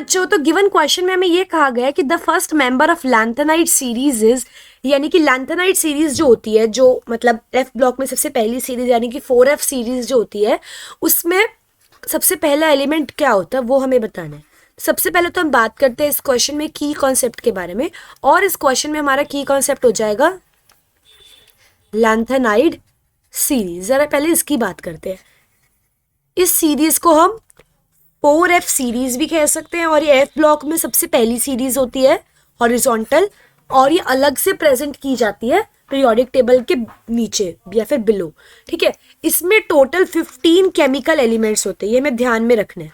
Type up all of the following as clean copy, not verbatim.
बच्चों, तो given question में हमें ये कहा गया है कि the first member of lanthanide series is, यानी कि लैंथेनाइड सीरीज जो होती है, जो मतलब एफ ब्लॉक में सबसे पहली सीरीज यानी कि 4F सीरीज जो होती है, उसमें सबसे पहला एलिमेंट क्या होता है वो हमें बताना है। सबसे पहले तो हम बात करते हैं इस क्वेश्चन में की कॉन्सेप्ट के बारे में, और इस क्वेश्चन में हमारा की कॉन्सेप्ट हो जाएगा लैंथेनाइड सीरीज। जरा पहले इसकी बात करते हैं। इस सीरीज को हम 4F सीरीज भी कह सकते हैं, और ये एफ ब्लॉक में सबसे पहली सीरीज होती है हॉरिजॉन्टल, और ये अलग से प्रेजेंट की जाती है पीरियोडिक टेबल के नीचे या फिर बिलो। ठीक है, इसमें टोटल 15 केमिकल एलिमेंट्स होते हैं, ये हमें ध्यान में रखना है,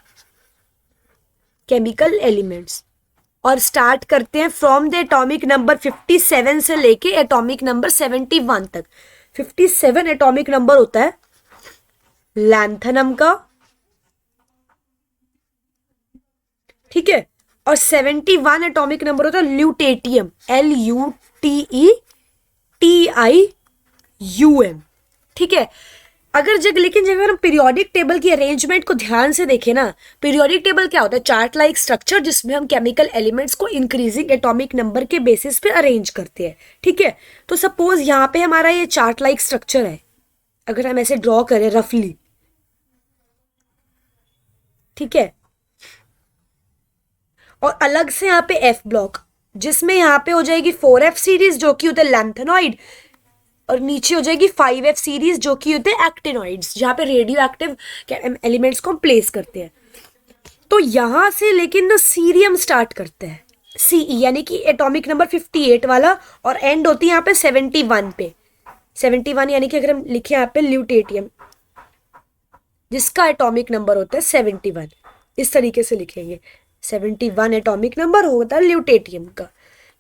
केमिकल एलिमेंट्स। और स्टार्ट करते हैं फ्रॉम द एटॉमिक नंबर 57 से लेके एटॉमिक नंबर 71 तक। 57 एटॉमिक नंबर होता है लैंथेनम का, ठीक है, और 71 एटॉमिक नंबर होता है ल्यूटेटियम, LUTETIUM। ठीक है, लेकिन जब हम पीरियोडिक टेबल की अरेंजमेंट को ध्यान से देखें ना, पीरियोडिक टेबल क्या होता है? चार्ट लाइक स्ट्रक्चर जिसमें हम केमिकल एलिमेंट्स को इंक्रीजिंग एटॉमिक नंबर के बेसिस पे अरेंज करते हैं। ठीक है, तो सपोज यहाँ पे हमारा ये चार्ट लाइक स्ट्रक्चर है, अगर हम ऐसे ड्रॉ करें रफली, ठीक है, और अलग से यहाँ पे एफ ब्लॉक जिसमें यहाँ पे हो जाएगी 4F सीरीज जो कि होते हैं लैंथेनॉइड, और नीचे हो जाएगी 5F सीरीज जो कि होते हैं एक्टिनॉइड्स, जहाँ पे रेडियो एक्टिव एलिमेंट्स को हम प्लेस करते हैं। तो यहाँ से लेकिन ना सीरियम स्टार्ट करते हैं, CE यानी कि एटॉमिक नंबर 58 वाला, और एंड होती है यहाँ पे 71 पे। 71 यानी कि अगर हम लिखे यहाँ पे ल्यूटेटियम जिसका एटॉमिक नंबर होता है 71, इस तरीके से लिखेंगे। 71 एटॉमिक नंबर होता है ल्यूटेटियम का।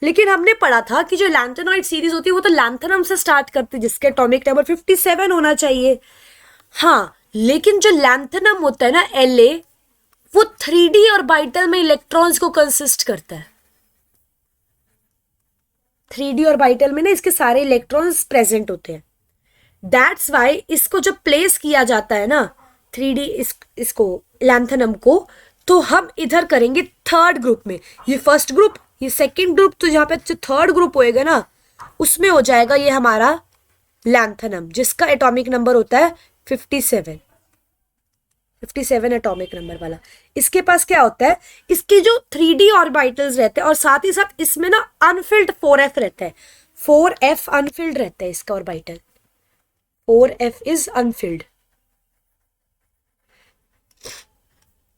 लेकिन हमने पढ़ा था कि जो लैंथेनॉइड सीरीज होती है वो तो लैंथेनम से स्टार्ट करती है जिसके एटॉमिक नंबर 57 होना चाहिए। हाँ, लेकिन जो लैंथेनम होता है ना La, वो 3D ऑर्बिटल में इलेक्ट्रॉन्स को कंसिस्ट करता है। 3D ऑर्बिटल में ना इसके सारे इलेक्ट्रॉन्स प्रेजेंट होते हैं। दैट्स वाई इसको जब प्लेस किया जाता है ना 3D इसको लैंथेनम को, तो हम इधर करेंगे थर्ड ग्रुप में। ये फर्स्ट ग्रुप, ये सेकंड ग्रुप, तो यहाँ पे जो थर्ड ग्रुप होएगा ना उसमें हो जाएगा ये हमारा लैंथेनम जिसका एटॉमिक नंबर होता है 57 एटॉमिक नंबर वाला। इसके पास क्या होता है, इसके जो 3D ऑर्बिटल्स रहते हैं और साथ ही साथ इसमें ना अनफिल्ड 4F रहता है। 4F अनफिल्ड रहता है इसका ऑर्बिटल, 4F इज अनफिल्ड।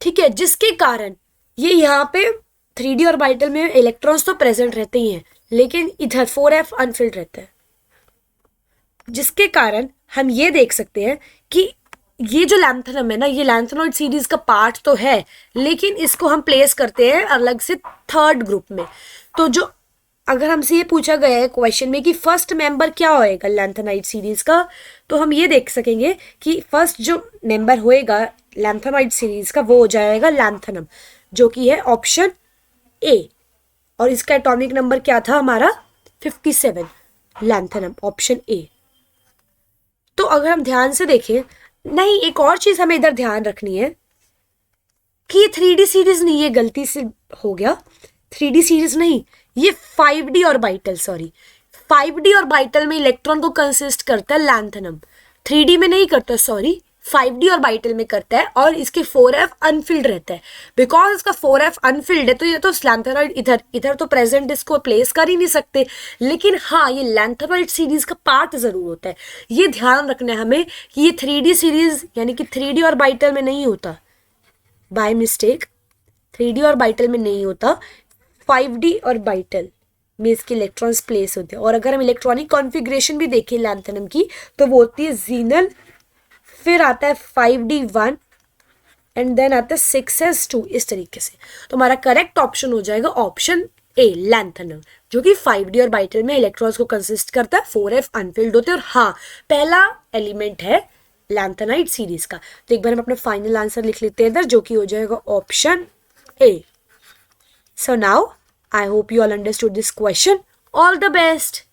ठीक है, जिसके कारण ये यहाँ पे 3D ऑर्बिटल में इलेक्ट्रॉन्स तो प्रेजेंट रहते ही हैं, लेकिन इधर 4F अनफिल्ड रहता है, जिसके कारण हम ये देख सकते हैं कि ये जो लैंथेनम है ना, ये लैंथेनॉइड सीरीज का पार्ट तो है, लेकिन इसको हम प्लेस करते हैं अलग से थर्ड ग्रुप में। तो जो अगर हमसे ये पूछा गया है क्वेश्चन में कि फर्स्ट मेंबर क्या होएगा लैंथेनॉइड सीरीज का, तो हम ये देख सकेंगे कि फर्स्ट जो मेंबर होएगा लैंथेनॉइड सीरीज का वो हो जाएगा लैंथेनम, जो कि है ऑप्शन ए, और इसका एटॉमिक नंबर क्या था हमारा 57, लैंथेनम ऑप्शन ए। तो अगर हम ध्यान से देखें, नहीं एक और चीज हमें इधर ध्यान रखनी है कि ये 3D सीरीज नहीं, ये गलती से हो गया, 3D सीरीज नहीं, ये 5D orbital, sorry 5D orbital में इलेक्ट्रॉन को कंसिस्ट करता है लैंथेनम, 3D में नहीं करता, सॉरी 5D ऑर्बिटल में करता है, और इसके 4F अनफिल्ड रहता है। बिकॉज इसका 4F अनफिल्ड है तो ये तो लैंथेनॉइड इधर तो प्रेजेंट इसको प्लेस कर ही नहीं सकते, लेकिन हाँ ये लैंथेनॉइड सीरीज का पार्ट जरूर होता है। ये ध्यान रखना है हमें कि ये 3D सीरीज यानी कि 3D ऑर्बिटल में नहीं होता, बाय मिस्टेक 3D ऑर्बिटल में नहीं होता, 5D ऑर्बिटल में इसके इलेक्ट्रॉन्स प्लेस होते हैं। और अगर हम इलेक्ट्रॉनिक कॉन्फ़िगरेशन भी देखें लैंथेनम की तो वो होती है ज़ीनल, फिर आता है 5D1 एंड देन आता है 6s2, इस तरीके से। तो हमारा करेक्ट ऑप्शन हो जाएगा ऑप्शन ए लैंथेनम, जो कि 5D ऑर्बिटल में इलेक्ट्रॉन्स को कंसिस्ट करता है, 4F अनफिल्ड होते हैं, और हाँ पहला एलिमेंट है लैंथेनाइड सीरीज का। तो एक बार हम अपना फाइनल आंसर लिख लेते हैं इधर, जो कि हो जाएगा option A. So now I hope you all understood this question. All the best.